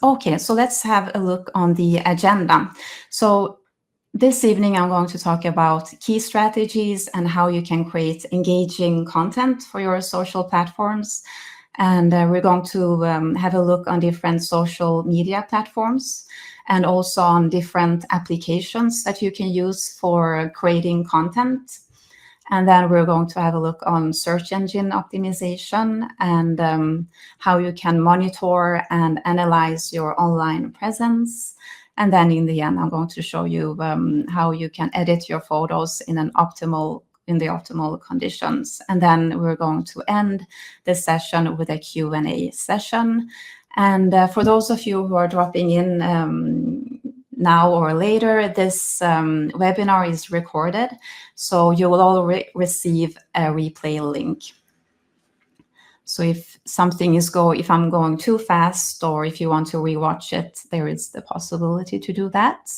Okay, so let's have a look on the agenda. So this evening, I'm going to talk about key strategies and how you can create engaging content for your social platforms. And we're going to have a look on different social media platforms and also on different applications that you can use for creating content. And then we're going to have a look on search engine optimization and how you can monitor and analyze your online presence. And then in the end, I'm going to show you how you can edit your photos in the optimal conditions. And then we're going to end the session with a Q&A session. And for those of you who are dropping in now or later, this webinar is recorded, so you will all receive a replay link. So if I'm going too fast, or if you want to rewatch it, there is the possibility to do that.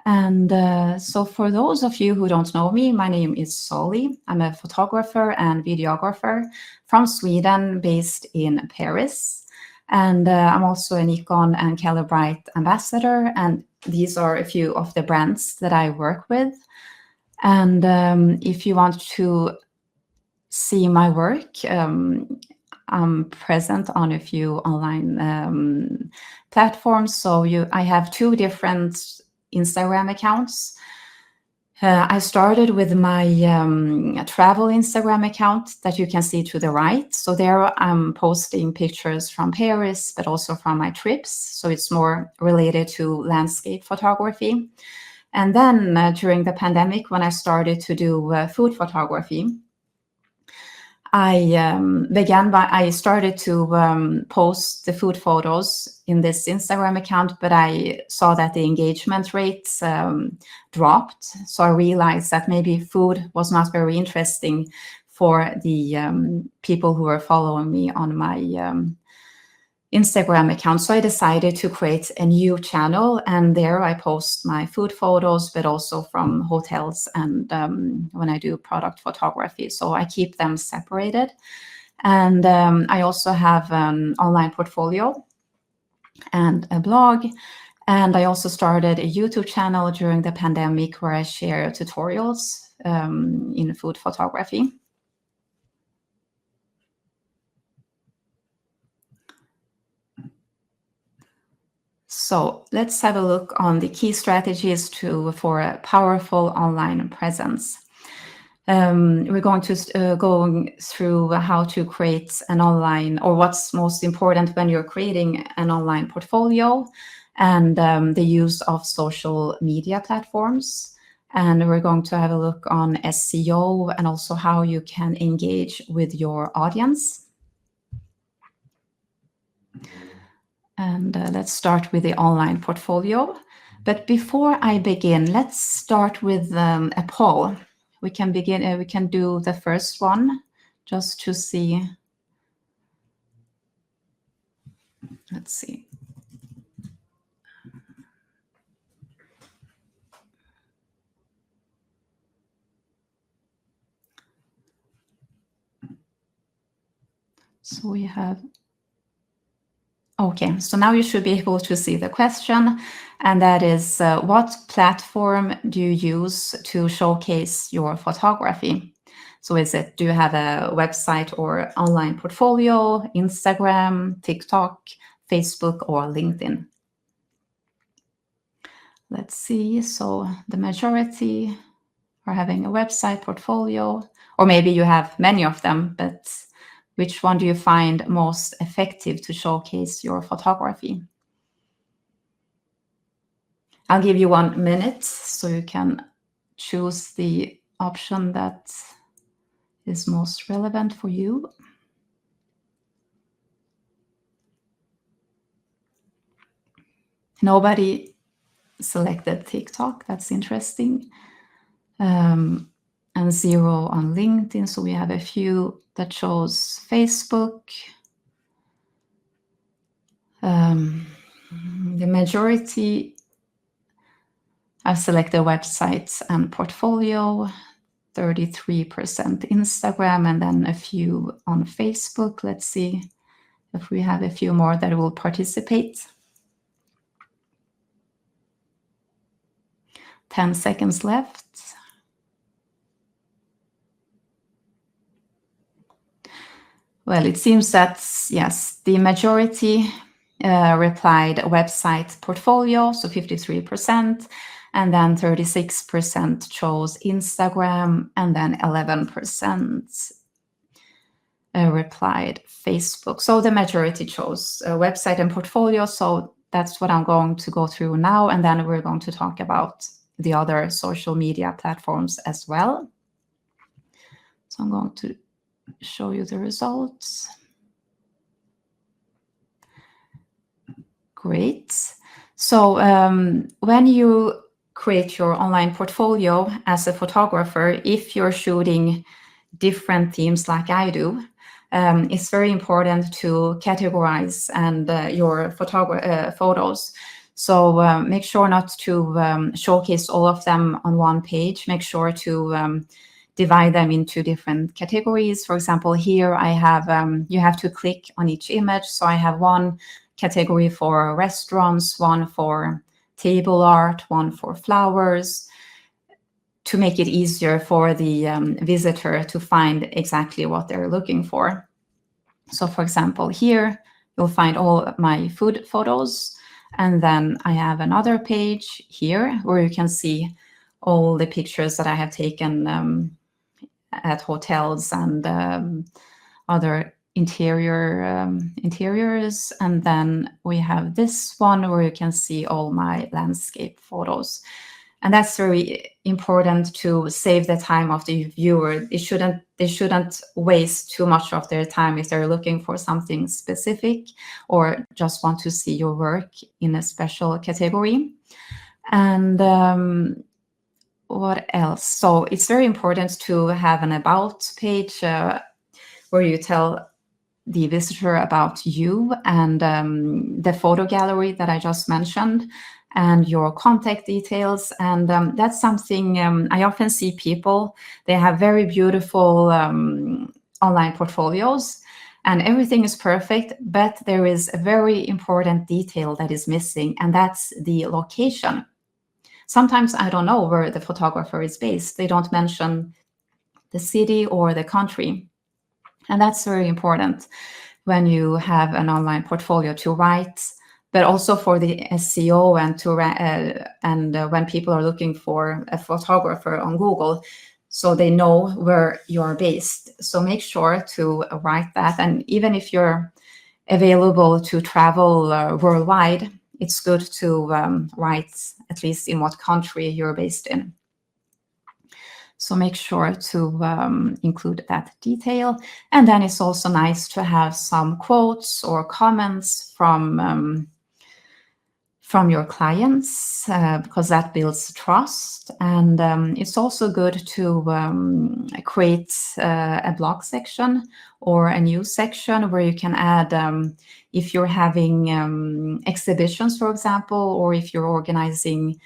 And so for those of you who don't know me, my name is Solli. I'm a photographer and videographer from Sweden, based in Paris. And I'm also a Nikon and Calibrite ambassador, and these are a few of the brands that I work with. And if you want to see my work, I'm present on a few online platforms. So I have 2 different Instagram accounts. I started with my travel Instagram account that you can see to the right. So there I'm posting pictures from Paris, but also from my trips. So it's more related to landscape photography. And then during the pandemic, when I started to do food photography, I started to post the food photos in this Instagram account, but I saw that the engagement rates dropped. So I realized that maybe food was not very interesting for the people who were following me on my Instagram account. So I decided to create a new channel, and there I post my food photos, but also from hotels and when I do product photography. So I keep them separated. And I also have an online portfolio and a blog. And I also started a YouTube channel during the pandemic where I share tutorials in food photography. So let's have a look on the key strategies for a powerful online presence. We're going to go through how to create an online, or what's most important when you're creating an online portfolio, and the use of social media platforms. And we're going to have a look on SEO and also how you can engage with your audience. And let's start with the online portfolio. But before I begin, let's start with a poll. We can begin. We can do the first one just to see. Let's see. So we have. Okay, so now you should be able to see the question, and that is, what platform do you use to showcase your photography? So do you have a website or online portfolio, Instagram, TikTok, Facebook, or LinkedIn? Let's see. So the majority are having a website, portfolio, or maybe you have many of them, but which one do you find most effective to showcase your photography? I'll give you 1 minute so you can choose the option that is most relevant for you. Nobody selected TikTok. That's interesting. And 0 on LinkedIn. So we have a few that chose Facebook. The majority have selected websites and portfolio, 33% Instagram, and then a few on Facebook. Let's see if we have a few more that will participate. 10 seconds left. Well, it seems that, yes, the majority replied website portfolio, so 53%, and then 36% chose Instagram, and then 11% replied Facebook. So the majority chose website and portfolio. So that's what I'm going to go through now, and then we're going to talk about the other social media platforms as well. So I'm going to show you the results. Great. So when you create your online portfolio as a photographer, if you're shooting different themes like I do, it's very important to categorize and your photos. So make sure not to showcase all of them on one page. Make sure to divide them into different categories. For example, here I have, you have to click on each image. So I have one category for restaurants, one for table art, one for flowers, to make it easier for the visitor to find exactly what they're looking for. So for example, here you'll find all my food photos. And then I have another page here where you can see all the pictures that I have taken at hotels and other interiors. And then we have this one where you can see all my landscape photos. And that's very important to save the time of the viewer. They shouldn't waste too much of their time if they're looking for something specific or just want to see your work in a special category. And what else? So it's very important to have an about page where you tell the visitor about you and the photo gallery that I just mentioned, and your contact details. And that's something I often see people, they have very beautiful online portfolios and everything is perfect, but there is a very important detail that is missing, and that's the location. Sometimes I don't know where the photographer is based. They don't mention the city or the country. And that's very important when you have an online portfolio to write, but also for the SEO and when people are looking for a photographer on Google, so they know where you're based. So make sure to write that. And even if you're available to travel worldwide, it's good to write at least in what country you're based in. So make sure to include that detail. And then it's also nice to have some quotes or comments from your clients because that builds trust. And it's also good to create a blog section or a news section where you can add, if you're having exhibitions, for example, or if you're organizing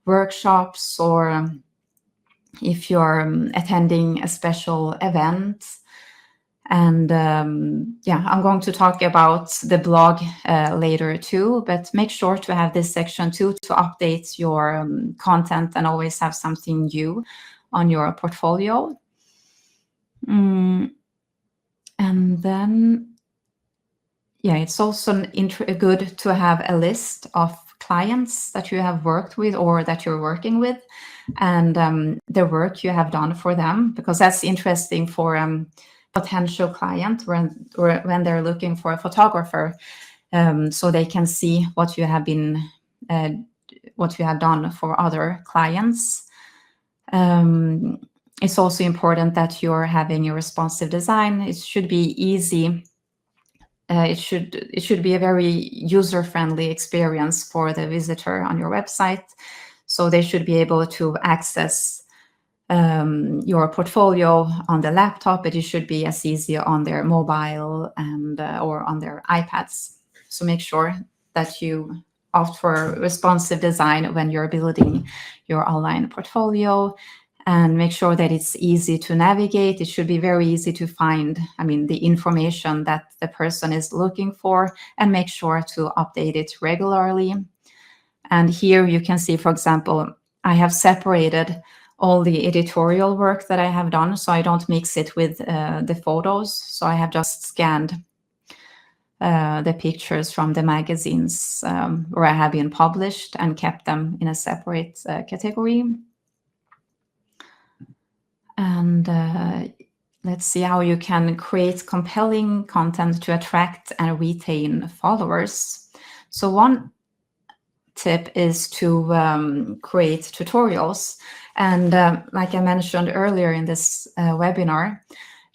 workshops, or if you're attending a special event. And yeah, I'm going to talk about the blog later too, but make sure to have this section too to update your content and always have something new on your portfolio. And then, yeah, it's also good to have a list of clients that you have worked with or that you're working with, and the work you have done for them, because that's interesting for potential client when they're looking for a photographer, so they can see what you have been what you have done for other clients. It's also important that you're having a responsive design. It should be easy. It should be a very user-friendly experience for the visitor on your website. So they should be able to access your portfolio on the laptop, but it should be as easy on their mobile and or on their iPads. So make sure that you opt for responsive design when you're building your online portfolio, and make sure that it's easy to navigate. It should be very easy to find, the information that the person is looking for, and make sure to update it regularly. And here you can see, for example, I have separated all the editorial work that I have done, so I don't mix it with the photos. So I have just scanned the pictures from the magazines where I have been published and kept them in a separate category. And let's see how you can create compelling content to attract and retain followers. So one tip is to create tutorials. And like I mentioned earlier in this webinar,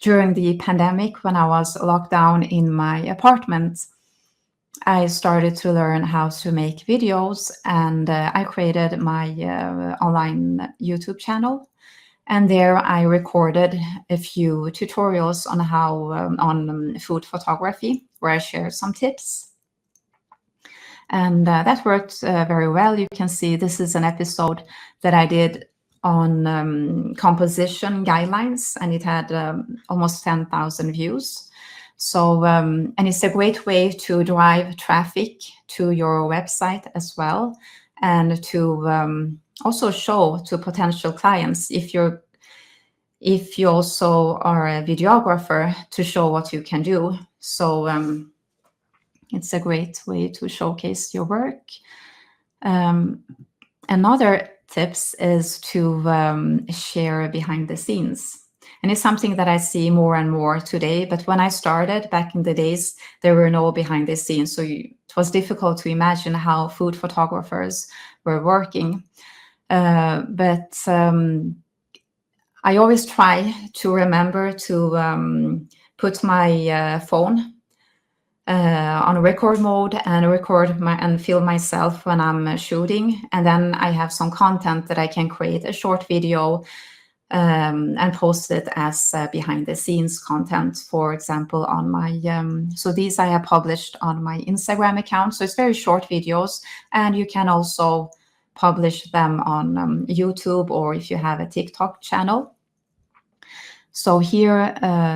during the pandemic, when I was locked down in my apartment, I started to learn how to make videos, and I created my online YouTube channel. And there I recorded a few tutorials on how on food photography, where I shared some tips. And that worked very well. You can see this is an episode that I did on composition guidelines, and it had almost 10,000 views. So, and it's a great way to drive traffic to your website as well, and to also show to potential clients, if you also are a videographer, to show what you can do. So it's a great way to showcase your work. Another tips is to share behind the scenes. And it's something that I see more and more today. But when I started back in the days, there were no behind the scenes. So it was difficult to imagine how food photographers were working. But I always try to remember to put my phone on record mode and record and film myself when I'm shooting. And then I have some content that I can create a short video and post it as behind the scenes content, for example, on my, so these I have published on my Instagram account. So it's very short videos, and you can also publish them on YouTube, or if you have a TikTok channel. So here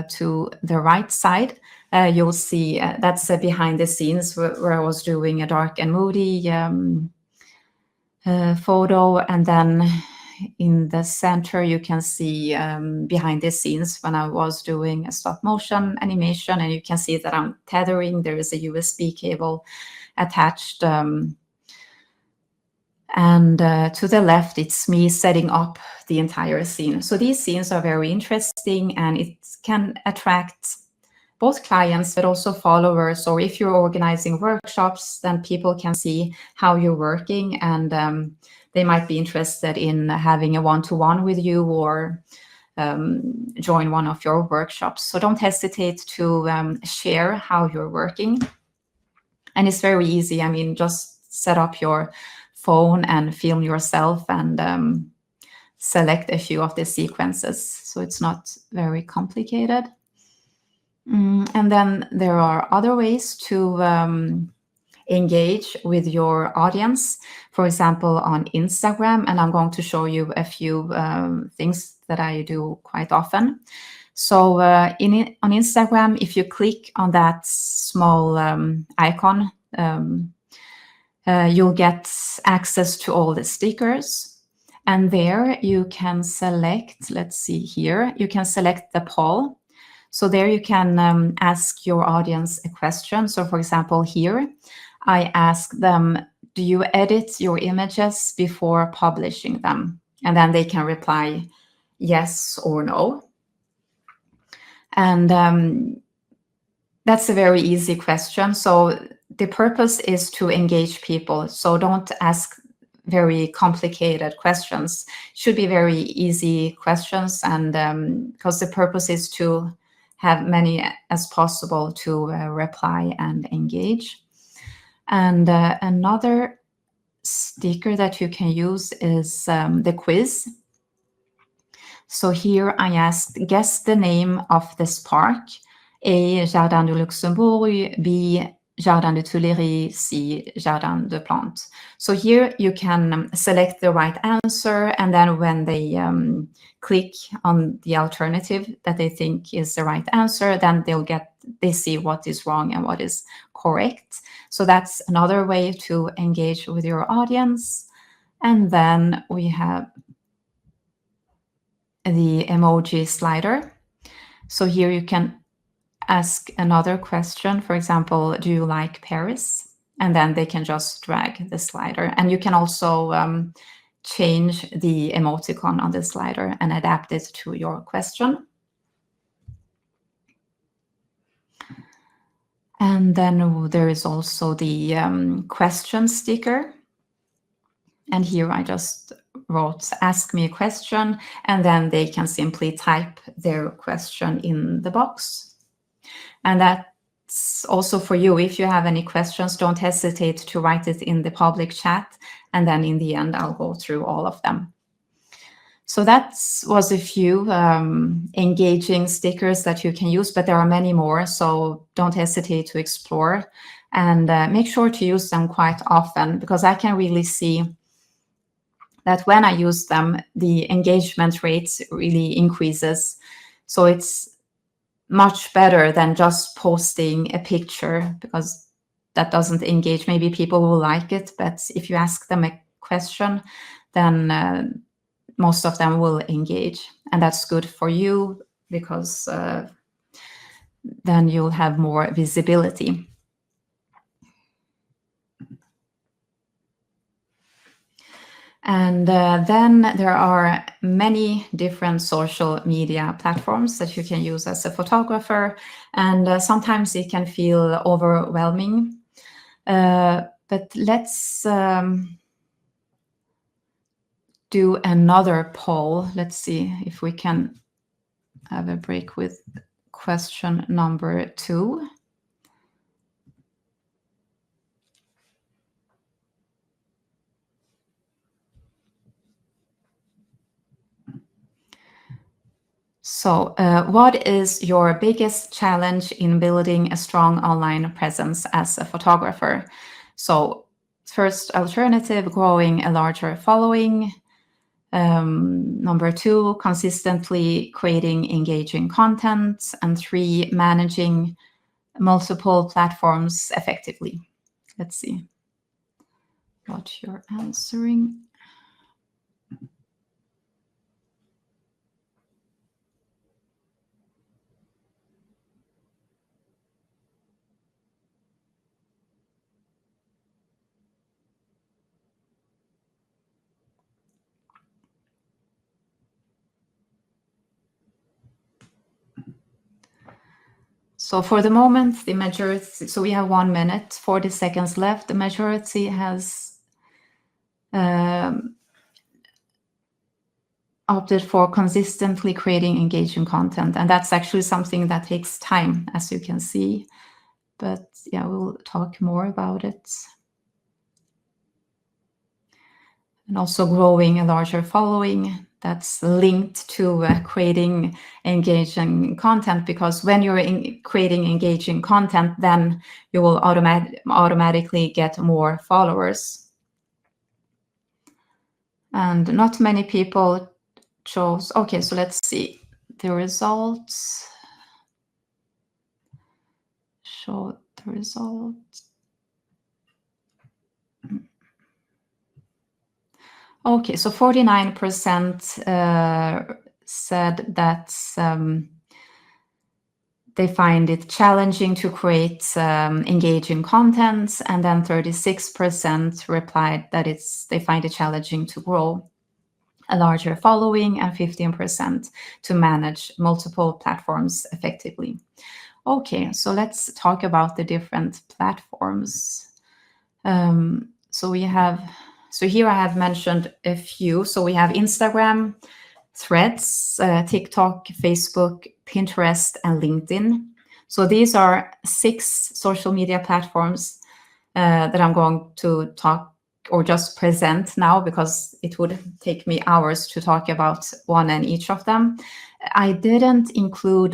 to the right side, you'll see that's behind the scenes where I was doing a dark and moody photo. And then in the center, you can see behind the scenes when I was doing a stop motion animation, and you can see that I'm tethering. There is a USB cable attached. And to the left, it's me setting up the entire scene. So these scenes are very interesting, and it can attract both clients, but also followers. Or if you're organizing workshops, then people can see how you're working, and they might be interested in having a one-to-one with you, or join one of your workshops. So don't hesitate to share how you're working. And it's very easy. I mean, just set up your phone and film yourself, and select a few of the sequences. So it's not very complicated. And then there are other ways to engage with your audience, for example, on Instagram. And I'm going to show you a few things that I do quite often. So on Instagram, if you click on that small icon, you'll get access to all the stickers. And there you can select, let's see here, you can select the poll. So there you can ask your audience a question. So for example, here, I ask them, do you edit your images before publishing them? And then they can reply yes or no. And that's a very easy question. So the purpose is to engage people. So don't ask very complicated questions. It should be very easy questions, and because the purpose is to have many as possible to reply and engage. And another sticker that you can use is the quiz. So here I asked, guess the name of this park. A, Jardin du Luxembourg. B, Jardin de Tuileries. C, Jardin de Plantes. So here you can select the right answer, and then when they click on the alternative that they think is the right answer, then they see what is wrong and what is correct. So that's another way to engage with your audience. And then we have the emoji slider. So here you can ask another question. For example, do you like Paris? And then they can just drag the slider. And you can also change the emoticon on the slider and adapt it to your question. And then there is also the question sticker. And here I just wrote, ask me a question, and then they can simply type their question in the box. And that's also for you. If you have any questions, don't hesitate to write it in the public chat. And then in the end, I'll go through all of them. So that was a few engaging stickers that you can use, but there are many more. So don't hesitate to explore and make sure to use them quite often, because I can really see that when I use them, the engagement rates really increases. So it's much better than just posting a picture, because that doesn't engage. Maybe people will like it, but if you ask them a question, then most of them will engage. And that's good for you, because then you'll have more visibility. And then there are many different social media platforms that you can use as a photographer. And sometimes it can feel overwhelming. But let's do another poll. Let's see if we can have a break with question number 2. So what is your biggest challenge in building a strong online presence as a photographer? So first alternative, growing a larger following. Number 2, consistently creating engaging content. And 3, managing multiple platforms effectively. Let's see what you're answering. So for the moment, the majority, so we have 1 minute, 40 seconds left. The majority has opted for consistently creating engaging content. And that's actually something that takes time, as you can see. But yeah, we'll talk more about it. And also growing a larger following. That's linked to creating engaging content, because when you're creating engaging content, then you will automatically get more followers. And not many people chose. Okay, so let's see the results. Show the results. Okay, so 49% said that they find it challenging to create engaging content, and then 36% replied that they find it challenging to grow a larger following, and 15% to manage multiple platforms effectively. Okay, so let's talk about the different platforms. So here I have mentioned a few. So we have Instagram, Threads, TikTok, Facebook, Pinterest, and LinkedIn. So these are 6 social media platforms that I'm going to talk or just present now, because it would take me hours to talk about one and each of them. I didn't include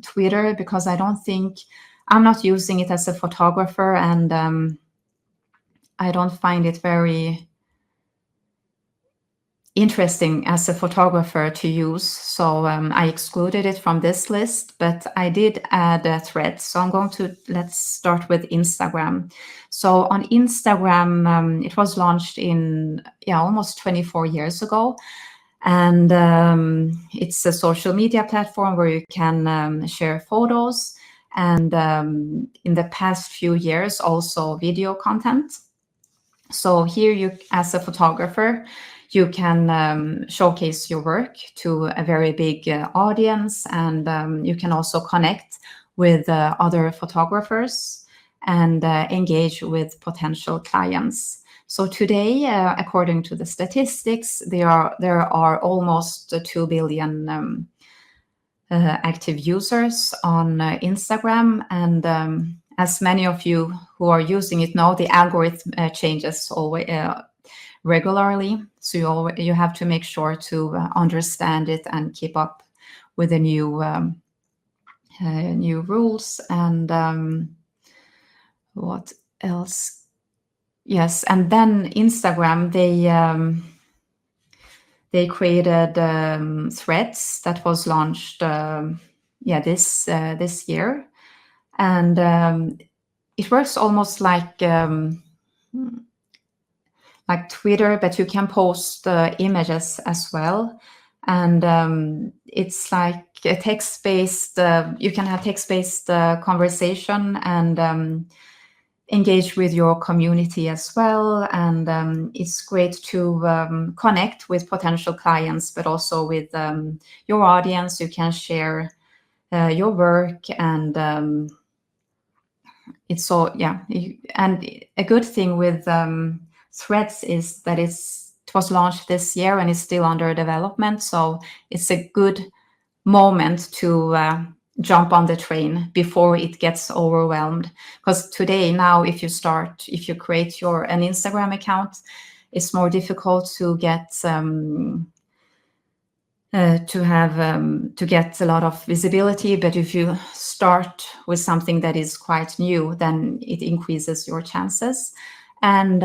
Twitter, because I'm not using it as a photographer, and I don't find it very interesting as a photographer to use. So I excluded it from this list, but I did add a thread. So let's start with Instagram. So on Instagram, it was launched in almost 24 years ago. And it's a social media platform where you can share photos and in the past few years also video content. So here you, as a photographer, you can showcase your work to a very big audience, and you can also connect with other photographers and engage with potential clients. So today, according to the statistics, there are almost 2 billion active users on Instagram, and as many of you who are using it know, the algorithm changes always regularly. So you have to make sure to understand it and keep up with the new rules. And what else? Yes, and then Instagram, they created Threads that was launched this year, and it works almost like Twitter, but you can post images as well. And it's like a text-based, you can have text-based conversation and engage with your community as well. And it's great to connect with potential clients, but also with your audience. You can share your work, and it's so, and a good thing with Threads is that it was launched this year and is still under development. So it's a good moment to jump on the train before it gets overwhelmed. Because today, now, if you create an Instagram account, it's more difficult to get to get a lot of visibility. But if you start with something that is quite new, then it increases your chances. And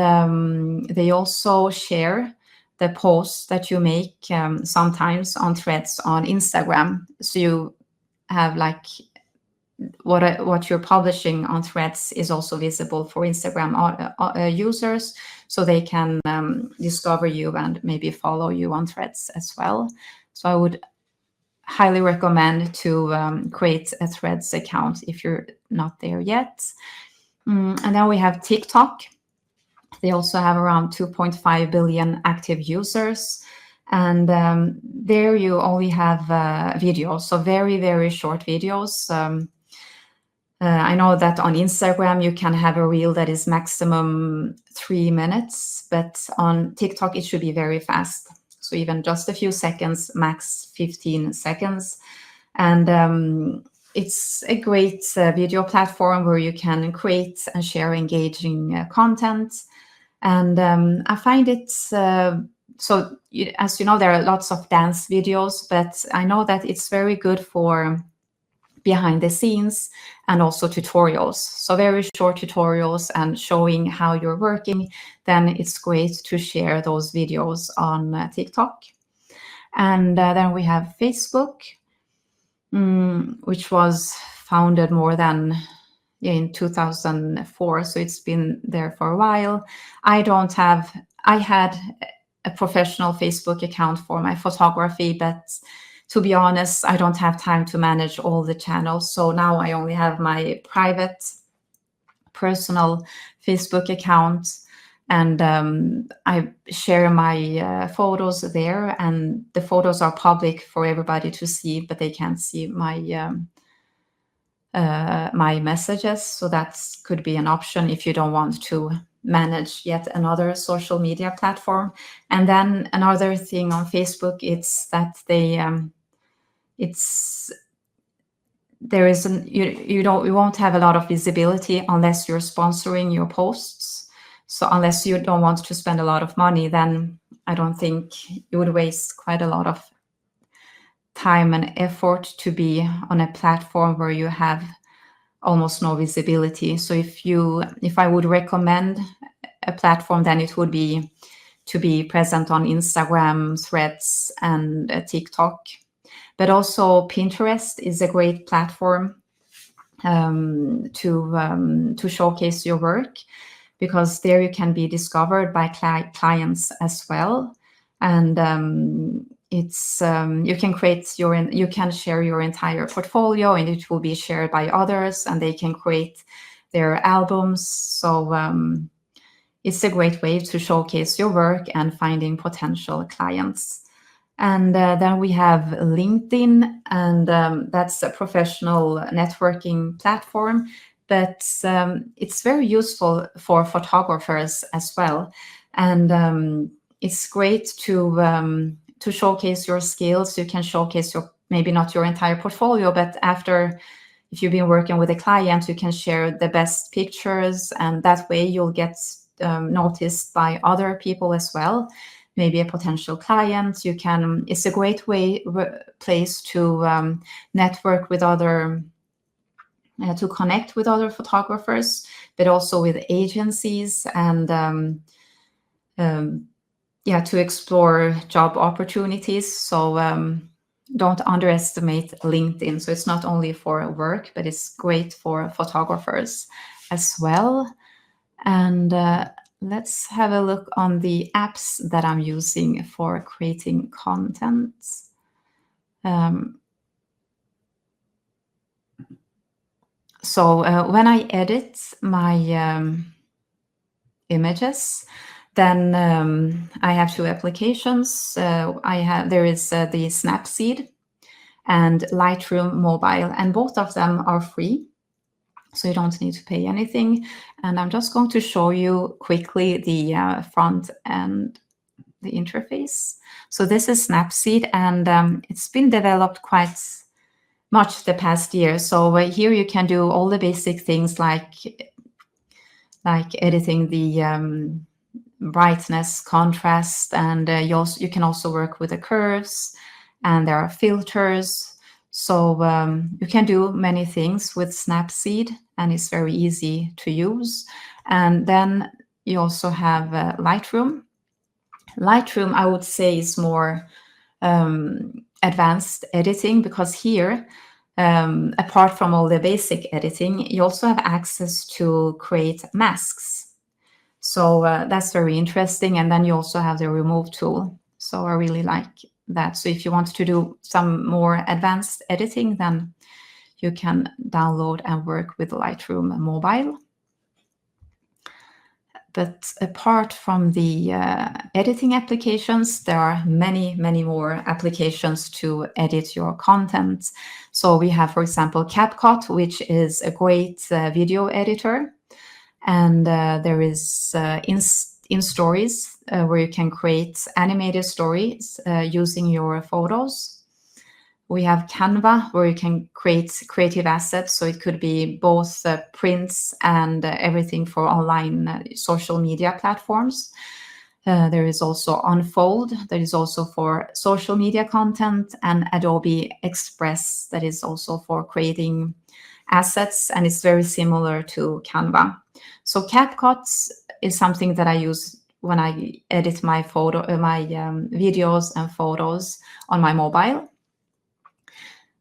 they also share the posts that you make sometimes on Threads on Instagram. So you have like what you're publishing on Threads is also visible for Instagram users, so they can discover you and maybe follow you on Threads as well. So I would highly recommend to create a Threads account if you're not there yet. And then we have TikTok. They also have around 2.5 billion active users. And there you only have videos, so very, very short videos. I know that on Instagram, you can have a reel that is maximum 3 minutes, but on TikTok, it should be very fast. So even just a few seconds, max 15 seconds. And it's a great video platform where you can create and share engaging content. And I find it, as you know, there are lots of dance videos, but I know that it's very good for behind the scenes and also tutorials. So very short tutorials and showing how you're working, then it's great to share those videos on TikTok. And then we have Facebook, which was founded more than in 2004, so it's been there for a while. I had a professional Facebook account for my photography, but to be honest, I don't have time to manage all the channels. So now I only have my private personal Facebook account, and I share my photos there, and the photos are public for everybody to see, but they can't see my my messages. So that could be an option if you don't want to manage yet another social media platform. And then another thing on Facebook, it's that you won't have a lot of visibility unless you're sponsoring your posts. So unless you don't want to spend a lot of money, then I don't think you would waste quite a lot of time and effort to be on a platform where you have almost no visibility. So if I would recommend a platform, then it would be to be present on Instagram, Threads, and TikTok. But also Pinterest is a great platform to showcase your work, because there you can be discovered by clients as well. And it's you can share your entire portfolio, and it will be shared by others, and they can create their albums. So it's a great way to showcase your work and finding potential clients. And then we have LinkedIn, and that's a professional networking platform, but it's very useful for photographers as well. And it's great to showcase your skills. You can showcase maybe not your entire portfolio, but if you've been working with a client, you can share the best pictures, and that way you'll get noticed by other people as well. Maybe a potential client. It's a great place to network with to connect with other photographers, but also with agencies, and to explore job opportunities. So don't underestimate LinkedIn. So it's not only for work, but it's great for photographers as well. And let's have a look on the apps that I'm using for creating content. So when I edit my images, then I have two applications. There is the Snapseed and Lightroom Mobile, and both of them are free. So you don't need to pay anything. And I'm just going to show you quickly the front and the interface. So this is Snapseed, and it's been developed quite much the past year. So here you can do all the basic things like editing the brightness, contrast, and you can also work with the curves, and there are filters. So you can do many things with Snapseed, and it's very easy to use. And then you also have Lightroom. Lightroom, I would say, is more advanced editing, because here, apart from all the basic editing, you also have access to create masks. So that's very interesting. And then you also have the remove tool. So I really like that. So if you want to do some more advanced editing, then you can download and work with Lightroom Mobile. But apart from the editing applications, there are many, many more applications to edit your content. So we have, for example, CapCut, which is a great video editor. And there is in Stories, where you can create animated stories using your photos. We have Canva, where you can create creative assets. So it could be both prints and everything for online social media platforms. There is also Unfold, that is also for social media content, and Adobe Express, that is also for creating assets, and it's very similar to Canva. So CapCut is something that I use when I edit my videos and photos on my mobile.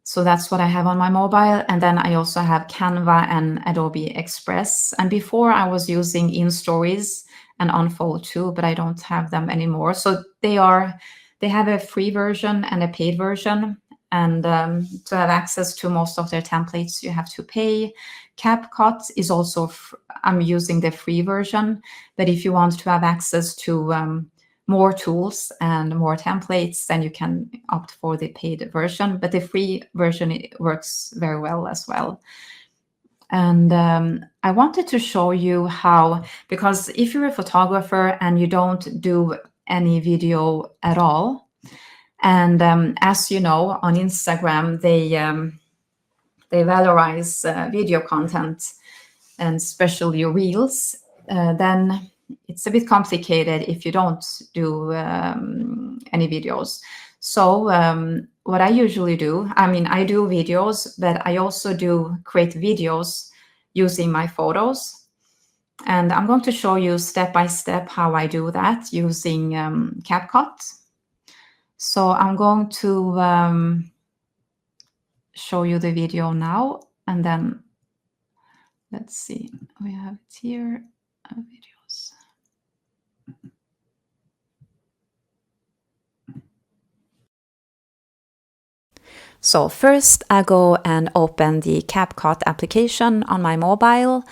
So that's what I have on my mobile. And then I also have Canva and Adobe Express. And before I was using InStories and Unfold too, but I don't have them anymore. So they have a free version and a paid version. And to have access to most of their templates, you have to pay. CapCut is also, I'm using the free version. But if you want to have access to more tools and more templates, then you can opt for the paid version. But the free version, it works very well as well. And I wanted to show you how, because if you're a photographer and you don't do any video at all, and as you know, on Instagram, they valorize video content, and especially reels, then it's a bit complicated if you don't do any videos. So what I usually do, I do videos, but I also do create videos using my photos. And I'm going to show you step by step how I do that using CapCut. So I'm going to show you the video now, and then let's see, we have it here, videos. So first I go and open the CapCut application on my mobile,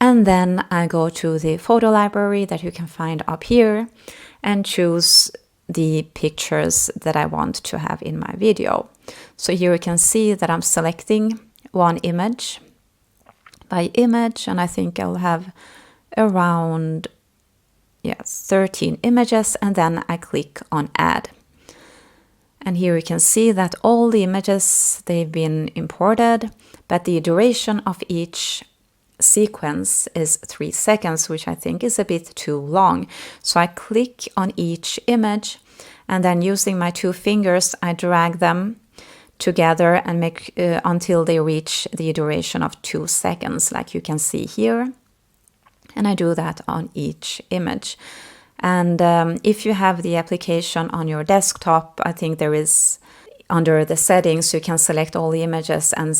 and then I go to the photo library that you can find up here and choose the pictures that I want to have in my video. So here you can see that I'm selecting one image by image, and I think I'll have around 13 images, and then I click on add. And here you can see that all the images, they've been imported, but the duration of each sequence is 3 seconds, which I think is a bit too long. So I click on each image, and then using my 2 fingers, I drag them together and make until they reach the duration of 2 seconds, like you can see here. And I do that on each image. And if you have the application on your desktop, I think there is, under the settings, you can select all the images and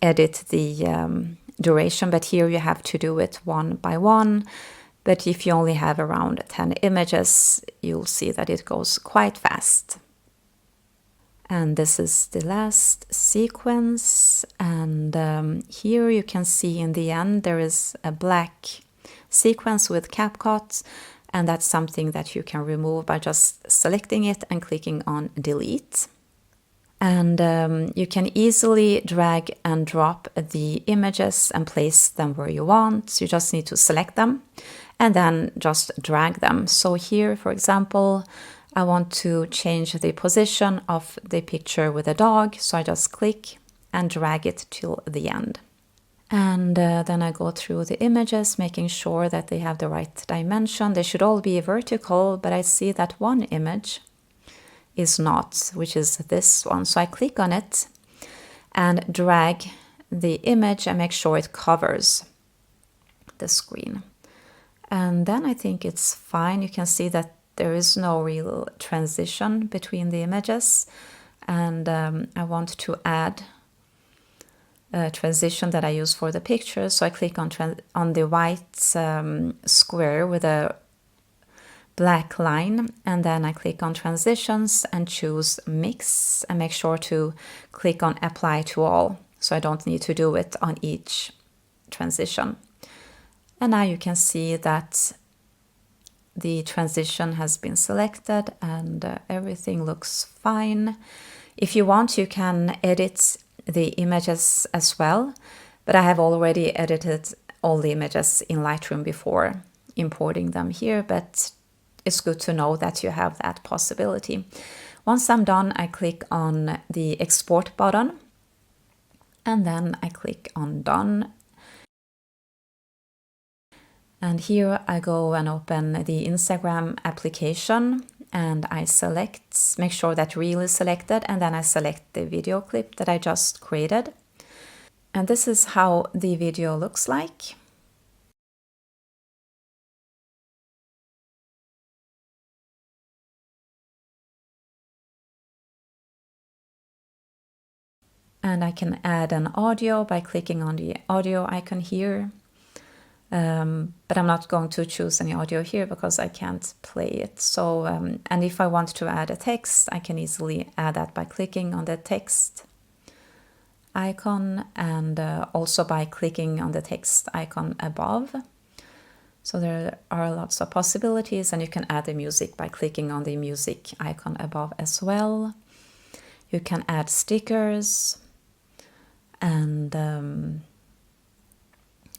edit the duration. But here you have to do it one by one. But if you only have around 10 images, you'll see that it goes quite fast. And this is the last sequence. And here you can see in the end there is a black sequence with CapCut, and that's something that you can remove by just selecting it and clicking on delete. And you can easily drag and drop the images and place them where you want. So you just need to select them and then just drag them. So here, for example, I want to change the position of the picture with a dog. So I just click and drag it till the end. And then I go through the images, making sure that they have the right dimension. They should all be vertical, but I see that one image is not, which is this one. So I click on it and drag the image and make sure it covers the screen. And then I think it's fine. You can see that there is no real transition between the images. And I want to add a transition that I use for the picture. So I click on the white square with a black line, and then I click on transitions and choose mix and make sure to click on apply to all, so I don't need to do it on each transition. And now you can see that the transition has been selected and everything looks fine. If you want, you can edit the images as well, but I have already edited all the images in Lightroom before importing them here, but it's good to know that you have that possibility. Once I'm done, I click on the export button, and then I click on done. And here I go and open the Instagram application, and I select, make sure that reel is selected, and then I select the video clip that I just created. And this is how the video looks like. And I can add an audio by clicking on the audio icon here. But I'm not going to choose any audio here because I can't play it. So, and if I want to add a text, I can easily add that by clicking on the text icon, and also by clicking on the text icon above. So there are lots of possibilities, and you can add the music by clicking on the music icon above as well. You can add stickers, and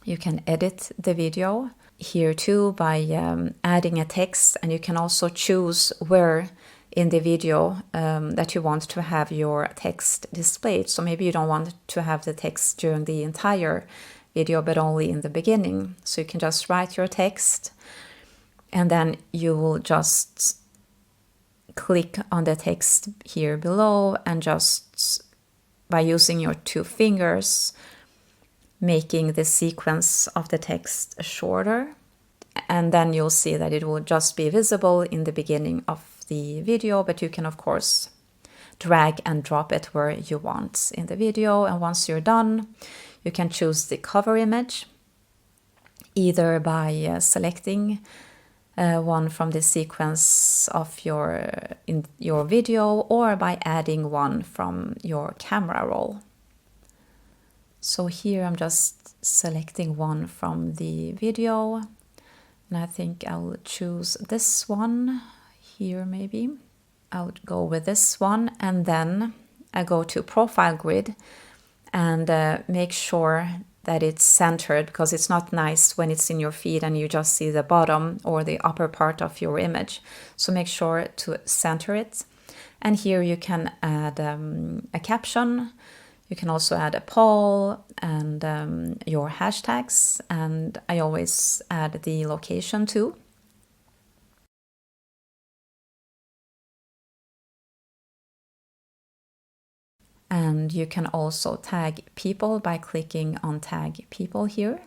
you can edit the video here too by adding a text, and you can also choose where in the video that you want to have your text displayed. So maybe you don't want to have the text during the entire video, but only in the beginning. So you can just write your text, and then you will just click on the text here below, and just by using your 2 fingers making the sequence of the text shorter. And then you'll see that it will just be visible in the beginning of the video, but you can of course drag and drop it where you want in the video. And once you're done, you can choose the cover image, either by selecting one from the sequence of in your video, or by adding one from your camera roll. So here I'm just selecting one from the video, and I think I'll choose this one here maybe. I would go with this one, and then I go to profile grid and make sure that it's centered, because it's not nice when it's in your feed and you just see the bottom or the upper part of your image. So make sure to center it. And here you can add a caption. You can also add a poll and your hashtags, and I always add the location too. And you can also tag people by clicking on tag people here.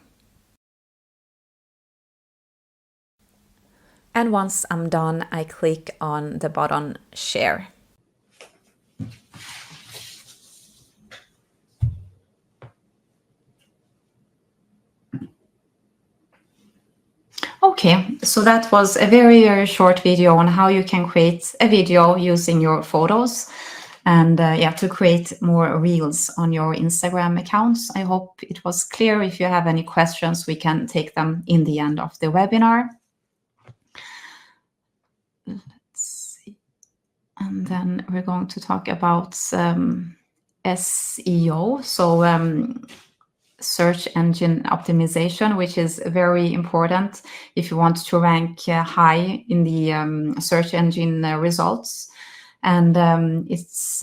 And once I'm done, I click on the button share. Okay, so that was a very, very short video on how you can create a video using your photos and to create more reels on your Instagram accounts. I hope it was clear. If you have any questions, we can take them in the end of the webinar. Let's see. And then we're going to talk about SEO. So search engine optimization, which is very important if you want to rank high in the search engine results. And it's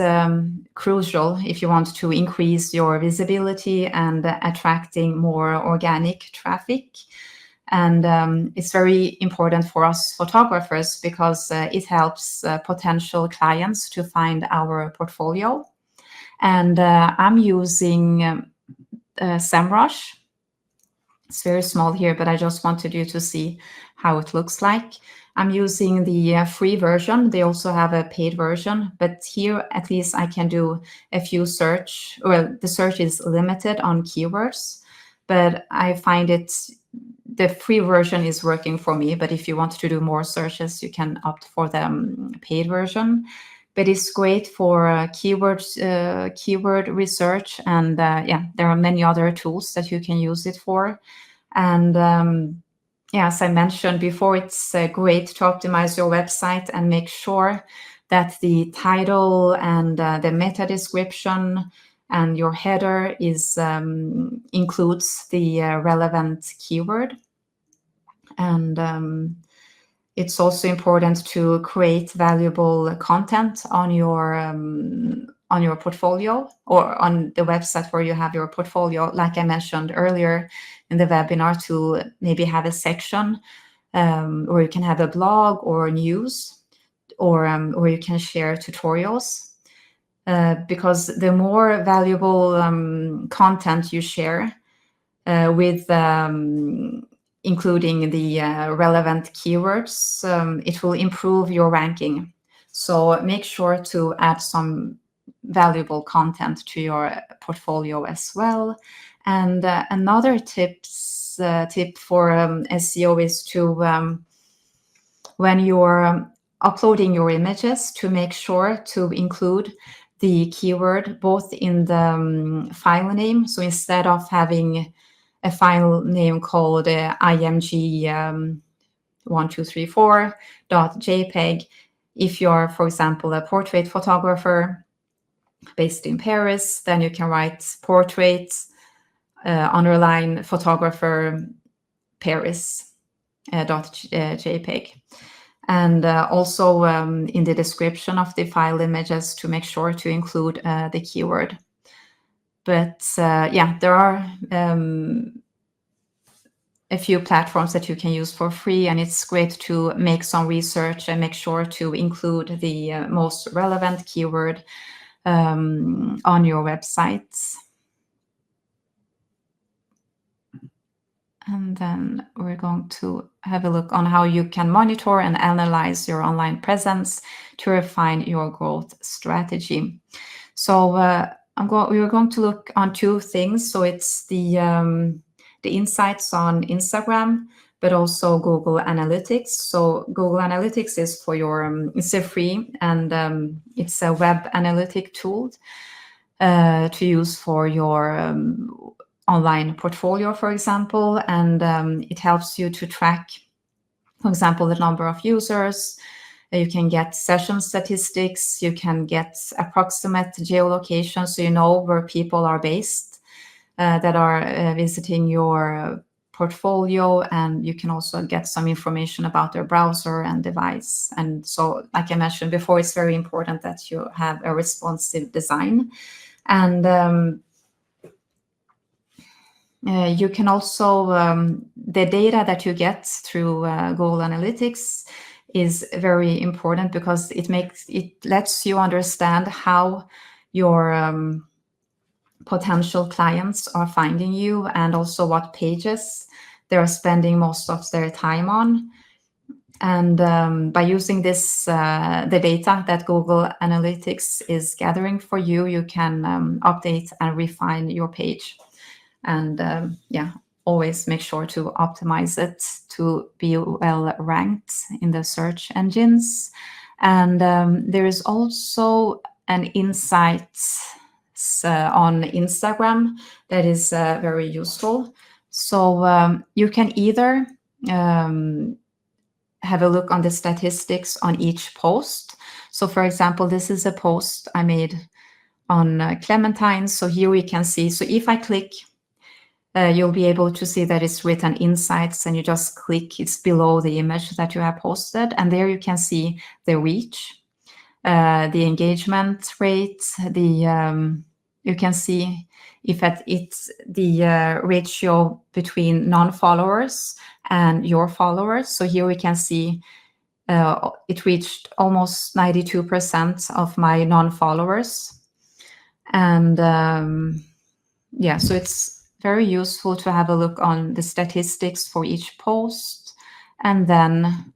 crucial if you want to increase your visibility and attracting more organic traffic. And it's very important for us photographers because it helps potential clients to find our portfolio. And I'm using SEMrush. It's very small here, but I just wanted you to see how it looks like. I'm using the free version. They also have a paid version, but here at least I can do a few search. Well, the search is limited on keywords, but I find the free version is working for me. But if you want to do more searches, you can opt for the paid version. But it's great for keyword research, and there are many other tools that you can use it for. And as I mentioned before, it's great to optimize your website and make sure that the title and the meta description and your header includes the relevant keyword. And it's also important to create valuable content on your portfolio, or on the website where you have your portfolio, like I mentioned earlier in the webinar, to maybe have a section where you can have a blog or news, or you can share tutorials. Because the more valuable content you share with including the relevant keywords, it will improve your ranking. So make sure to add some valuable content to your portfolio as well. And another tip for SEO is to, when you're uploading your images, to make sure to include the keyword both in the file name. So instead of having a file name called img1234.jpg, if you're, for example, a portrait photographer based in Paris, then you can write portrait underline photographer Paris.jpg. And also in the description of the file images, to make sure to include the keyword. But there are a few platforms that you can use for free, and it's great to make some research and make sure to include the most relevant keyword on your website. And then we're going to have a look on how you can monitor and analyze your online presence to refine your growth strategy. So we're going to look on two things. So it's the insights on Instagram, but also Google Analytics. So Google Analytics is for your, it's a free and it's a web analytic tool to use for your online portfolio, for example, and it helps you to track, for example, the number of users. You can get session statistics, you can get approximate geolocation, so you know where people are based that are visiting your portfolio, and you can also get some information about their browser and device. And so, like I mentioned before, it's very important that you have a responsive design. And you can also, the data that you get through Google Analytics is very important because it lets you understand how your potential clients are finding you, and also what pages they're spending most of their time on. And by using this, the data that Google Analytics is gathering for you, you can update and refine your page. And always make sure to optimize it to be well ranked in the search engines. And there is also an insight on Instagram that is very useful. So you can either have a look on the statistics on each post. So for example, this is a post I made on Clementine. So here we can see, so if I click, you'll be able to see that it's written insights, and you just click, it's below the image that you have posted. And there you can see the reach, the engagement rate, you can see if it's the ratio between non-followers and your followers. So here we can see it reached almost 92% of my non-followers. And so it's very useful to have a look on the statistics for each post. And then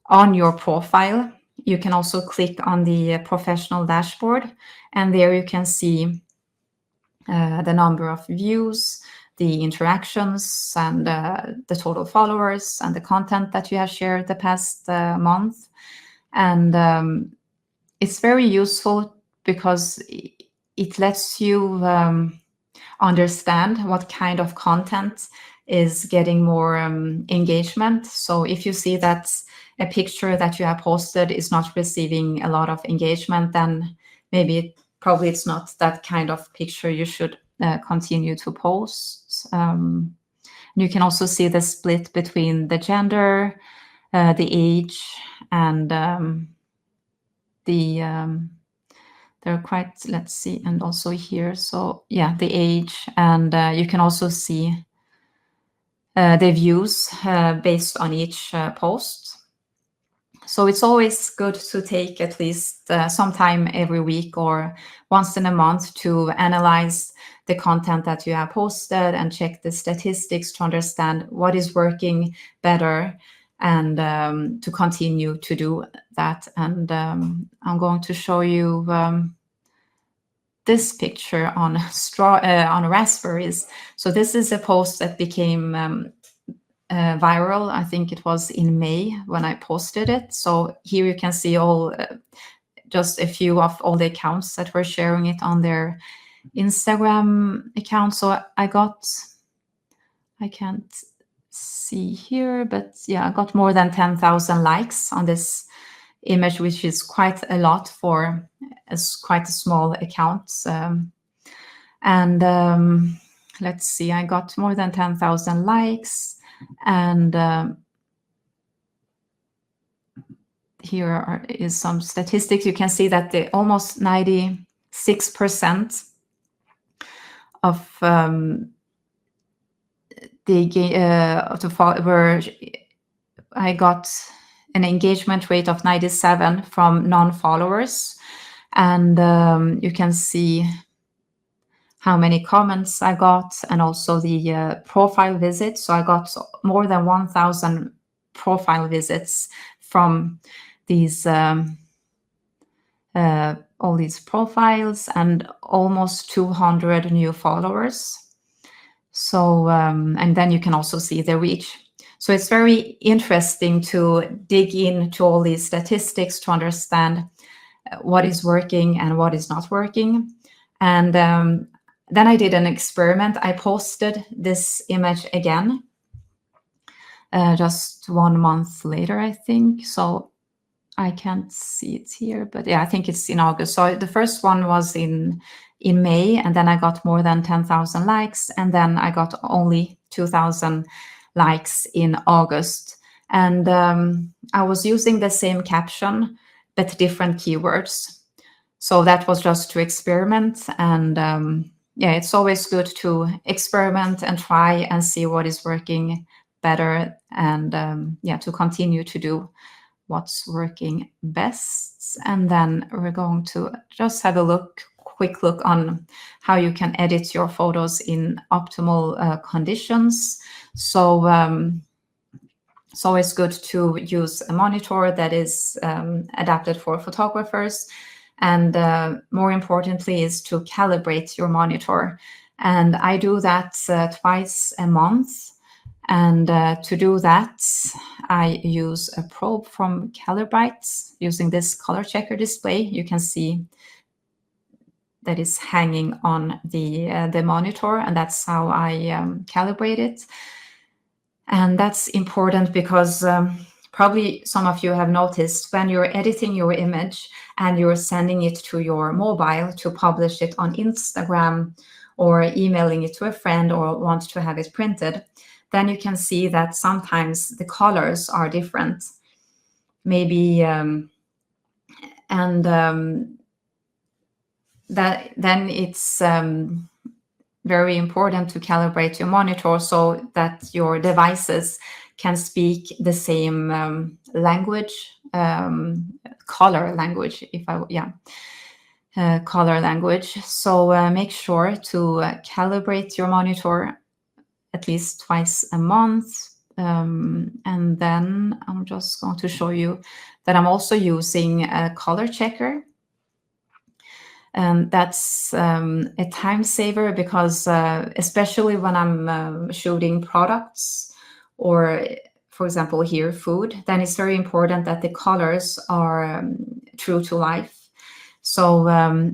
on your profile, you can also click on the professional dashboard, and there you can see the number of views, the interactions, and the total followers, and the content that you have shared the past month. And it's very useful because it lets you understand what kind of content is getting more engagement. So if you see that a picture that you have posted is not receiving a lot of engagement, then maybe probably it's not that kind of picture you should continue to post. You can also see the split between the gender, the age, and they're quite, let's see, and also here. So yeah, the age, and you can also see the views based on each post. So it's always good to take at least some time every week or once in a month to analyze the content that you have posted and check the statistics to understand what is working better, and to continue to do that. And I'm going to show you this picture on raspberries. So this is a post that became viral. I think it was in May when I posted it. So here you can see all just a few of all the accounts that were sharing it on their Instagram account. So I can't see here, but yeah, I got more than 10,000 likes on this image, which is quite a lot for quite a small account. Let's see, I got more than 10,000 likes. And here is some statistics. You can see that the almost 96% of I got an engagement rate of 97 from non-followers. And you can see how many comments I got, and also the profile visits. So I got more than 1,000 profile visits from these all these profiles, and almost 200 new followers. So and then you can also see the reach. So it's very interesting to dig into all these statistics to understand what is working and what is not working. And then I did an experiment. I posted this image again just 1 month later, I think. So I can't see it here, but yeah, I think it's in August. So the first one was in May, and then I got more than 10,000 likes, and then I got only 2,000 likes in August. And I was using the same caption, but different keywords. So that was just to experiment. And yeah, it's always good to experiment and try and see what is working better, and yeah, to continue to do what's working best. And then we're going to just have a quick look on how you can edit your photos in optimal conditions. So it's always good to use a monitor that is adapted for photographers. And more importantly is to calibrate your monitor. And I do that twice a month. And to do that, I use a probe from Calibrite using this color checker display. You can see that is hanging on the monitor, and that's how I calibrate it. And that's important because probably some of you have noticed when you're editing your image and you're sending it to your mobile to publish it on Instagram or emailing it to a friend or want to have it printed, then you can see that sometimes the colors are different. Maybe, that then it's very important to calibrate your monitor so that your devices can speak the same language, color language, color language. So make sure to calibrate your monitor at least twice a month. And then I'm just going to show you that I'm also using a color checker. And that's a time saver because especially when I'm shooting products or, for example, here, food, then it's very important that the colors are true to life. So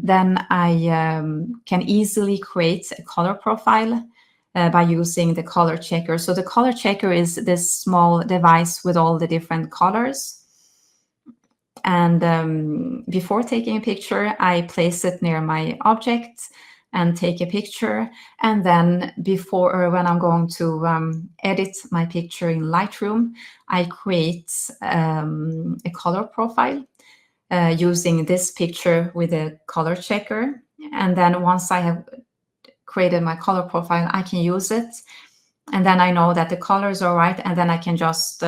then I can easily create a color profile by using the color checker. So the color checker is this small device with all the different colors. And before taking a picture, I place it near my object and take a picture. And then when I'm going to edit my picture in Lightroom, I create a color profile using this picture with a color checker. And then once I have created my color profile, I can use it. And then I know that the colors are right. And then I can just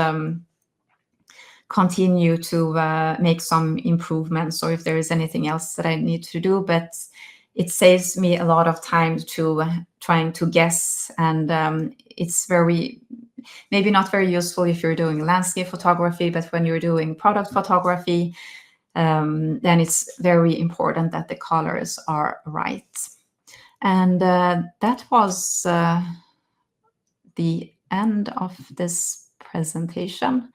continue to make some improvements, or if there is anything else that I need to do. But it saves me a lot of time to trying to guess. And it's maybe not very useful if you're doing landscape photography, but when you're doing product photography, then it's very important that the colors are right. And that was the end of this presentation.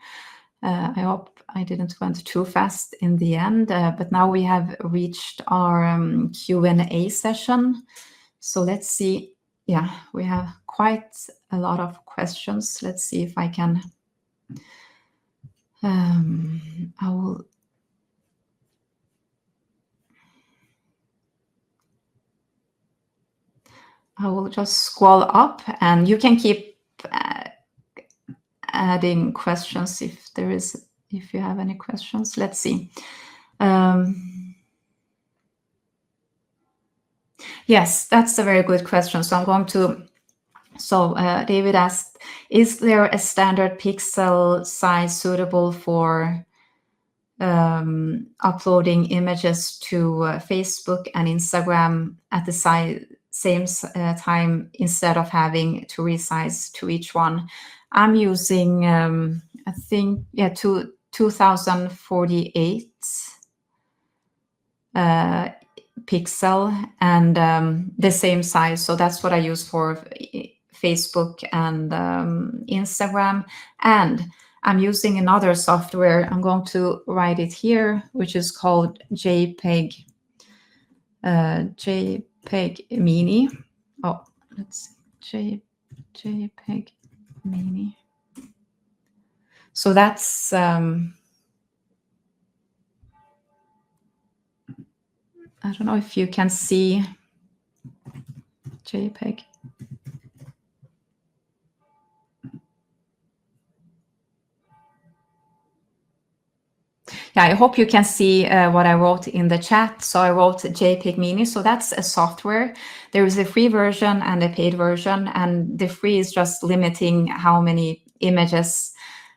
I hope I didn't went too fast in the end, but now we have reached our Q&A session. So let's see. Yeah, we have quite a lot of questions. Let's see if I can. I will just scroll up, and you can keep adding questions if you have any questions. Let's see. Yes, that's a very good question. So I'm going to. So David asked, is there a standard pixel size suitable for uploading images to Facebook and Instagram at the size same time instead of having to resize to each one. I'm using, I think, 2048 pixel and the same size. So that's what I use for Facebook and Instagram. And I'm using another software. I'm going to write it here, which is called JPEG Mini. Oh, let's see, JPEG Mini. So that's I don't know if you can see JPEG. Yeah, I hope you can see what I wrote in the chat. So I wrote JPEG Mini. So that's a software. There is a free version and a paid version, and the free is just limiting how many images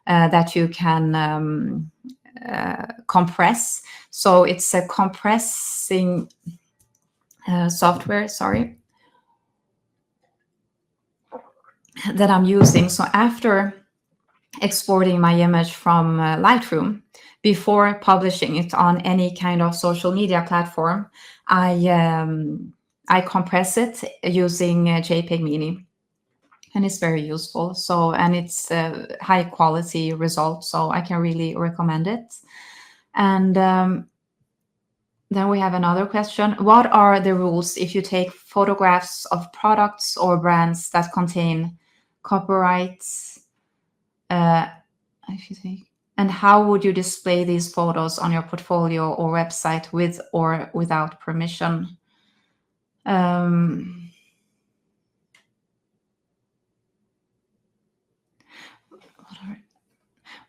that you can compress. So it's a compressing software, sorry, that I'm using. So after exporting my image from Lightroom, before publishing it on any kind of social media platform, I compress it using JPEG Mini, and it's very useful. So, and it's a high quality result, so I can really recommend it. And then we have another question. What are the rules if you take photographs of products or brands that contain copyrights? And how would you display these photos on your portfolio or website with or without permission? Well,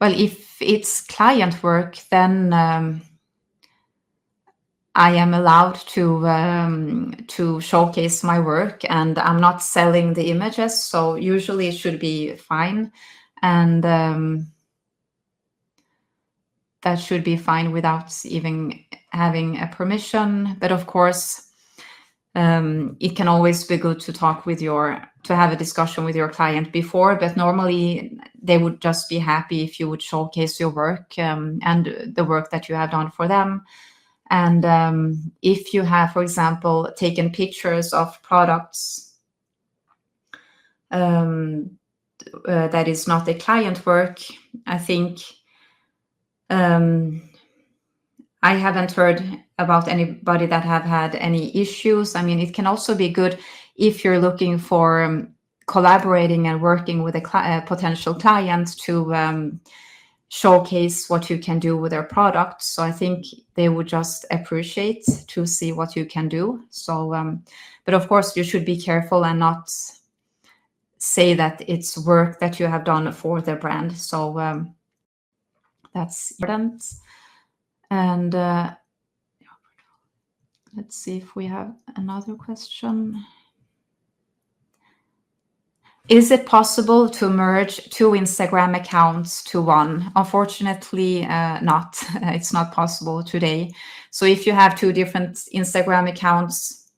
if it's client work, then I am allowed to showcase my work, and I'm not selling the images, so usually it should be fine. And that should be fine without even having a permission. But of course, it can always be good to talk with to have a discussion with your client before, but normally they would just be happy if you would showcase your work and the work that you have done for them. And if you have, for example, taken pictures of products that is not the client work, I think I haven't heard about anybody that have had any issues. I mean, it can also be good if you're looking for collaborating and working with a potential client to showcase what you can do with their product. So I think they would just appreciate to see what you can do. So, but of course you should be careful and not say that it's work that you have done for the brand. So that's important. And let's see if we have another question. Is it possible to merge two Instagram accounts to one? Unfortunately, not. It's not possible today. So if you have two different Instagram accounts,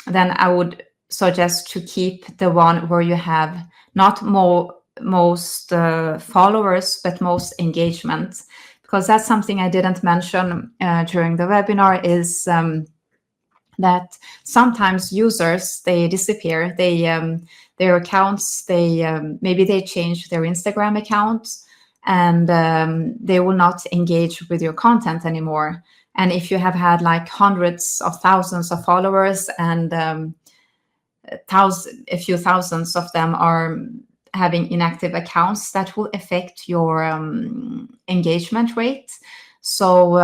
then I would suggest to keep the one where you have not most followers, but most engagement, because that's something I didn't mention during the webinar, is that sometimes users, they disappear, their accounts, maybe they change their Instagram account, and they will not engage with your content anymore. And if you have had like hundreds of thousands of followers and a few thousands of them are having inactive accounts, that will affect your engagement rate. So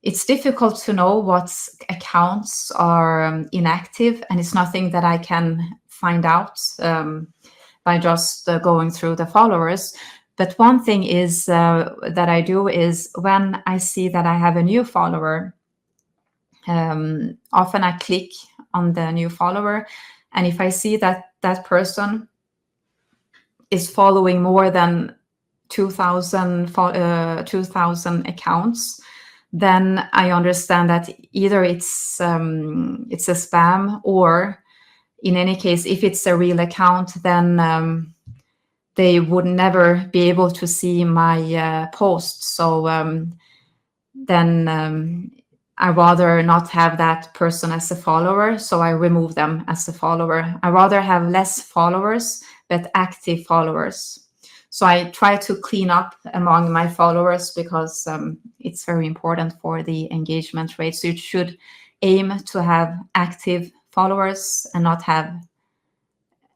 it's difficult to know what accounts are inactive, and it's nothing that I can find out by just going through the followers. But one thing is that I do is when I see that I have a new follower, often I click on the new follower, and if I see that that person is following more than 2,000 accounts, then I understand that either it's a spam, or in any case, if it's a real account, then they would never be able to see my post. So then I rather not have that person as a follower, so I remove them as a follower. I rather have less followers, but active followers. So I try to clean up among my followers, because it's very important for the engagement rate. So you should aim to have active followers and not have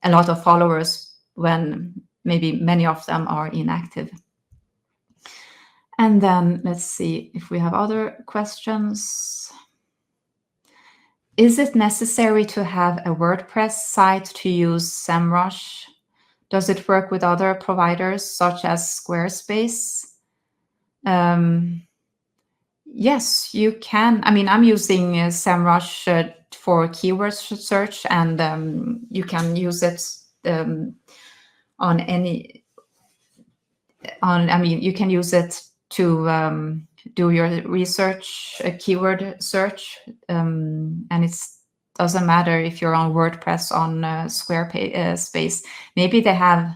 a lot of followers when maybe many of them are inactive. And then let's see if we have other questions. Is it necessary to have a WordPress site to use SEMrush? Does it work with other providers such as Squarespace? Yes, you can. I mean, I'm using SEMrush for keyword search, and you can use it on any. I mean, you can use it to do your research, keyword search, and it doesn't matter if you're on WordPress, on Squarespace. Maybe they have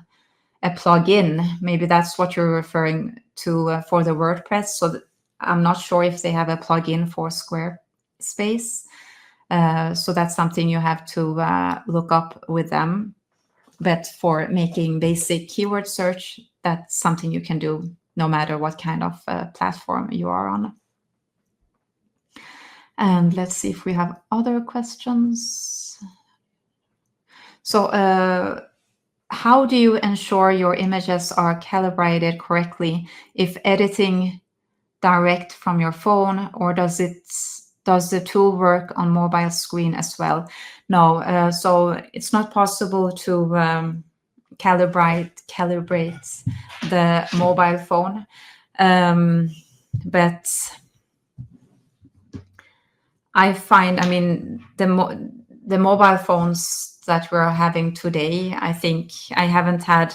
a plugin. Maybe that's what you're referring to for the WordPress. So I'm not sure if they have a plugin for Squarespace. So that's something you have to look up with them. But for making basic keyword search, that's something you can do no matter what kind of platform you are on. And let's see if we have other questions. So how do you ensure your images are calibrated correctly if editing direct from your phone, or does the tool work on mobile screen as well? No, so it's not possible to calibrate the mobile phone, but I find, I mean, the mobile phones that we're having today, I think I haven't had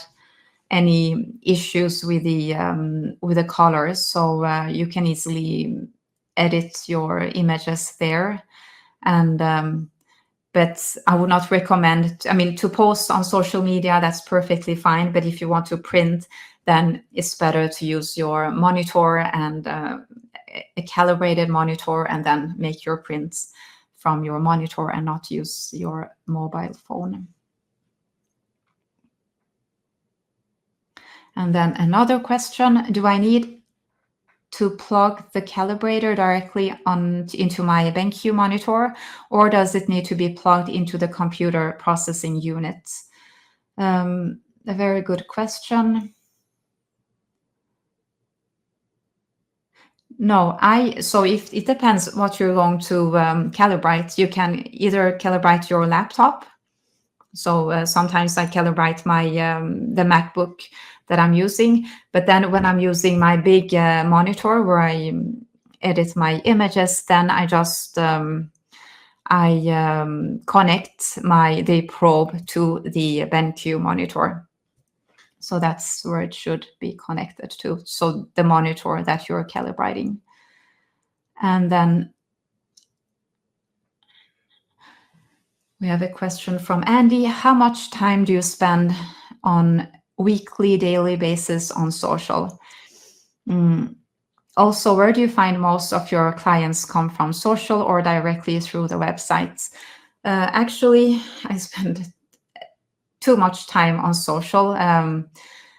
any issues with the colors, so you can easily edit your images there. And but I would not recommend, I mean, to post on social media, that's perfectly fine. But if you want to print, then it's better to use your monitor and a calibrated monitor, and then make your prints from your monitor and not use your mobile phone. And then another question, do I need to plug the calibrator directly into my BenQ monitor, or does it need to be plugged into the computer processing unit? A very good question. No, so if it depends what you're going to calibrate. You can either calibrate your laptop. So sometimes I calibrate my the MacBook that I'm using, but then when I'm using my big monitor where I edit my images, then I just connect the probe to the BenQ monitor. So that's where it should be connected to. So the monitor that you're calibrating. And then we have a question from Andy. How much time do you spend on weekly, daily basis on social? Also, where do you find most of your clients come from, social or directly through the websites? Actually, I spend too much time on social.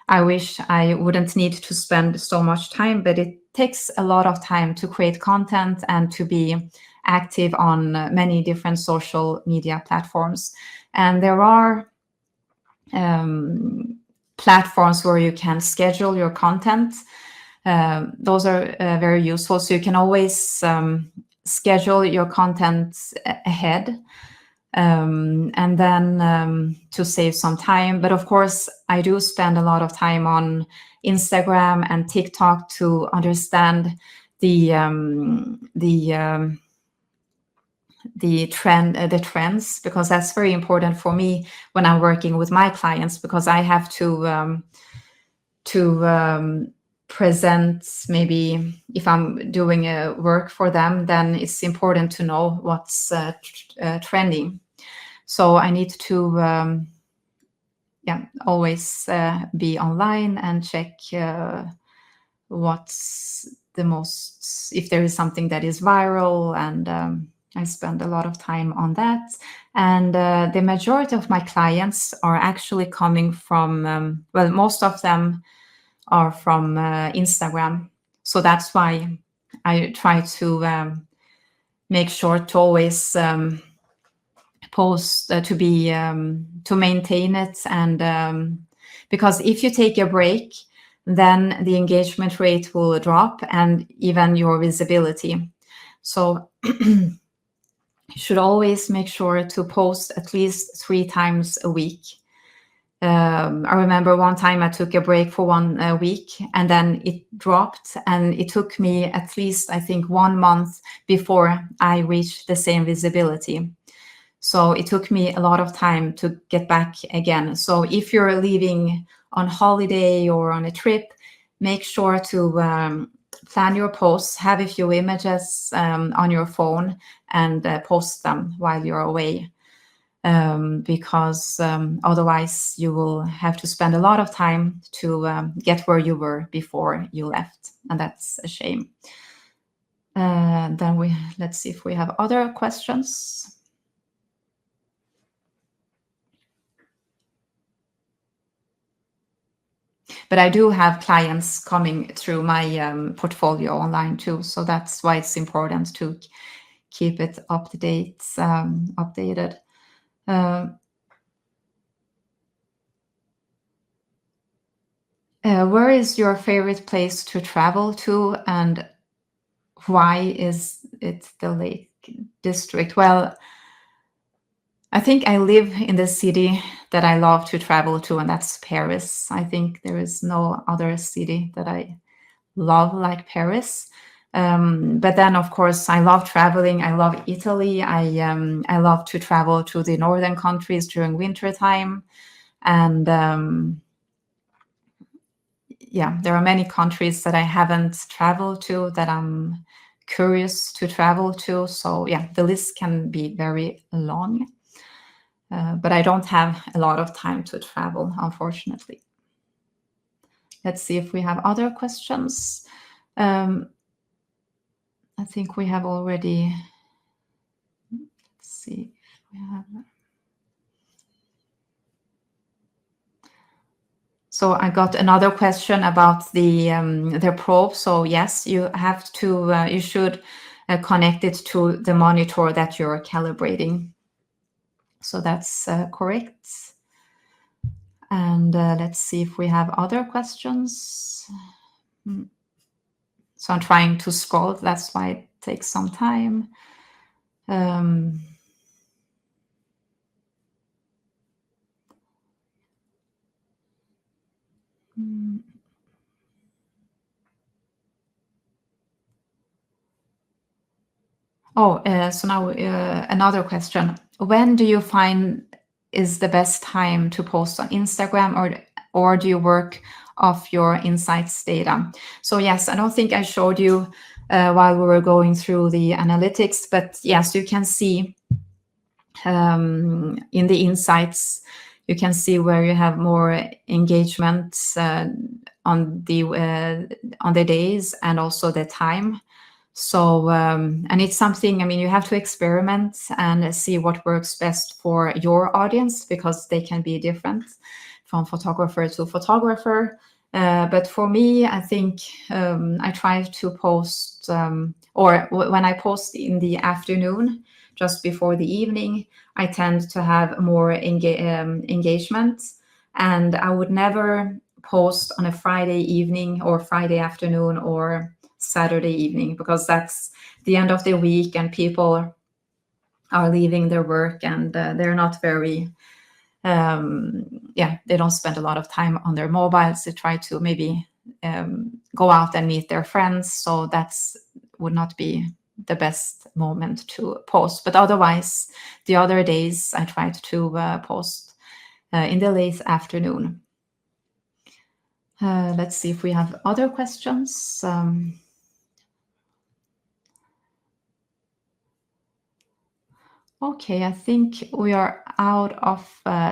I wish I wouldn't need to spend so much time, but it takes a lot of time to create content and to be active on many different social media platforms. And there are platforms where you can schedule your content. Those are very useful. So you can always schedule your content ahead, and then to save some time. But of course, I do spend a lot of time on Instagram and TikTok to understand the trends, because that's very important for me when I'm working with my clients, because I have to present, maybe if I'm doing a work for them, then it's important to know what's trending. So I need to always be online and check what's the most, if there is something that is viral, and I spend a lot of time on that. And the majority of my clients are actually coming from, well, most of them are from Instagram. So that's why I try to make sure to always post to maintain it, and because if you take a break, then the engagement rate will drop and even your visibility. So you should always make sure to post at least 3 times a week. I remember one time I took a break for 1 week, and then it dropped, and it took me at least, I think, 1 month before I reached the same visibility. So it took me a lot of time to get back again. So if you're leaving on holiday or on a trip, make sure to plan your posts, have a few images on your phone, and post them while you're away. Because otherwise you will have to spend a lot of time to get where you were before you left, and that's a shame. Then let's see if we have other questions. But I do have clients coming through my portfolio online too, so that's why it's important to keep it up to date, updated. Where is your favorite place to travel to, and why is it the Lake District? Well, I think I live in the city that I love to travel to, and that's Paris. I think there is no other city that I love like Paris. But then, of course, I love traveling. I love Italy. I love to travel to the northern countries during winter time. And there are many countries that I haven't traveled to that I'm curious to travel to. So the list can be very long. But I don't have a lot of time to travel, unfortunately. Let's see if we have other questions. I think we have already. Let's see if we have. So I got another question about the probe. So yes, you have to. You should connect it to the monitor that you're calibrating. So that's correct. And let's see if we have other questions. So I'm trying to scroll. That's why it takes some time. So now another question. When do you find is the best time to post on Instagram, or do you work off your insights data? So yes, I don't think I showed you while we were going through the analytics, but yes, you can see in the insights, you can see where you have more engagement on the days and also the time. So, and it's something, I mean, you have to experiment and see what works best for your audience, because they can be different from photographer to photographer. But for me, I think I try to post, or when I post in the afternoon, just before the evening, I tend to have more engagement. And I would never post on a Friday evening or Friday afternoon or Saturday evening, because that's the end of the week and people are leaving their work, and they're not very they don't spend a lot of time on their mobiles. They try to maybe go out and meet their friends, so that's would not be the best moment to post. But otherwise, the other days I tried to post in the late afternoon. Let's see if we have other questions. Okay, I think we are out of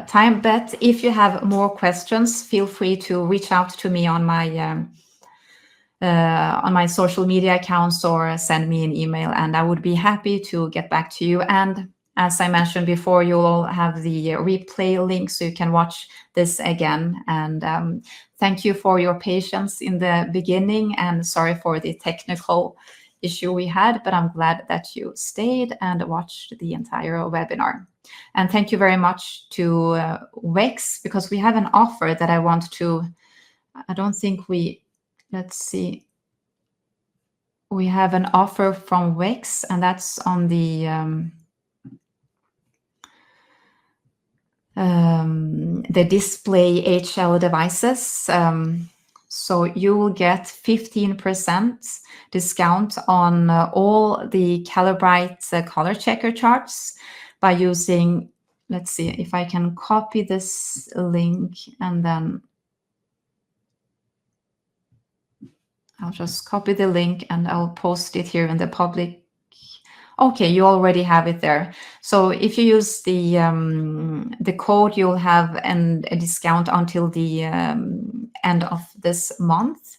time, but if you have more questions, feel free to reach out to me on my social media accounts or send me an email, and I would be happy to get back to you. And as I mentioned before, you'll have the replay link so you can watch this again. And thank you for your patience in the beginning, and sorry for the technical issue we had, but I'm glad that you stayed and watched the entire webinar. And thank you very much to Wix, because we have an offer that I want to, I don't think we, let's see, we have an offer from Wix, and that's on the display HL devices. So you will get 15% discount on all the Calibrite color checker charts by using, let's see if I can copy this link, and then I'll just copy the link and I'll post it here in the public. Okay, you already have it there. So if you use the code, you'll have a discount until the end of this month.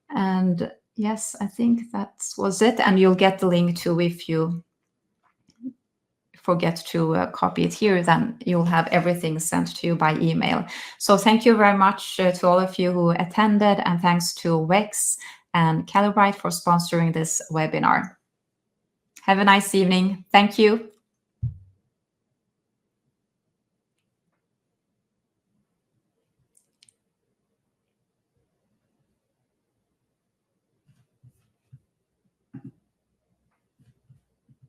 And yes, I think that was it. And you'll get the link too if you forget to copy it here, then you'll have everything sent to you by email. So thank you very much to all of you who attended, and thanks to Wix and Calibrite for sponsoring this webinar. Have a nice evening. Thank you.